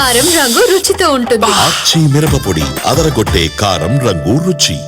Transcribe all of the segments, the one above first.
కారం రంగు రుచితో ఉంటుంది. ఆచి మిరపపొడి అదరగొట్టే కారం రంగు రుచి.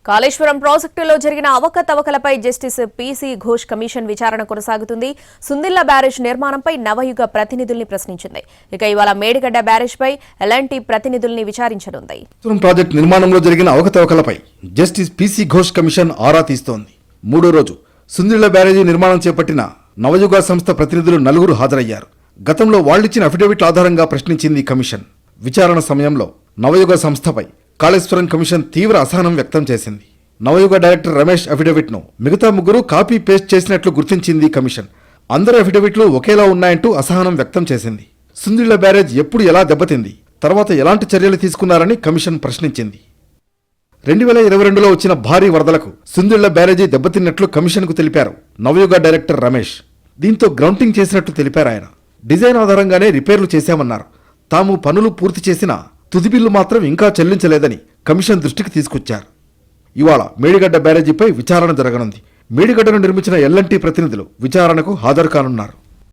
కాళేశ్వరం ప్రాజెక్టులో జరిగిన అవకతవకలపై జస్టిస్ పీసీ ఘోష్ కమిషన్ విచారణ కొనసాగుతుంది. సుందిళ్ల బ్యారేజ్ నిర్మాణంపై నవయుగ ప్రతినిధుల్ని ప్రశ్నించింది. ఇక ఇవాళ మేడిగడ్డ బ్యారేజ్పై ఎలాంటి ప్రతినిధుల్ని విచారించనుంది. ప్రాజెక్టు నిర్మాణంలో జరిగిన అవకతవకలపై జస్టిస్ పీసీ ఘోష్ కమిషన్ ఆరా తీస్తోంది. మూడో రోజు సుందిళ్ల బ్యారేజీ నిర్మాణం చేపట్టిన నవయుగ సంస్థ ప్రతినిధులు 4 హాజరయ్యారు. గతంలో వాళ్లిచ్చిన అఫిడవిట్ల ఆధారంగా ప్రశ్నించింది కమిషన్. విచారణ సమయంలో నవయుగ సంస్థపై కాళేశ్వరం కమిషన్ తీవ్ర అసహనం వ్యక్తం చేసింది. నవయుగ డైరెక్టర్ రమేష్ అఫిడవిట్ను మిగతా 3 కాపీ పేస్ట్ చేసినట్లు గుర్తించింది కమిషన్. అందరి అఫిడవిట్లు ఒకేలా ఉన్నాయంటూ అసహనం వ్యక్తం చేసింది. సుందిళ్ల బ్యారేజ్ ఎప్పుడు ఎలా దెబ్బతింది, తర్వాత ఎలాంటి చర్యలు తీసుకున్నారని కమిషన్ ప్రశ్నించింది. 2022లో వచ్చిన భారీ వరదలకు సుందిళ్ల బ్యారేజీ దెబ్బతిన్నట్లు కమిషన్కు తెలిపారు నవయుగ డైరెక్టర్ రమేష్. దీంతో గ్రౌంటింగ్ చేసినట్లు తెలిపారు ఆయన. డిజైన్ ఆధారంగానే రిపేర్లు చేశామన్నారు. తాము పనులు పూర్తి చేసినా తుది బిల్లు మాత్రం ఇంకా చెల్లించలేదని కమిషన్ దృష్టికి తీసుకొచ్చారు. ఇవాళ మేడిగడ్డ బ్యారేజీపై విచారణ జరగనుంది. మేడిగడ్డను నిర్మించిన ఎల్ఎన్టీ ప్రతినిధులు విచారణకు హాజరు కానున్నారు.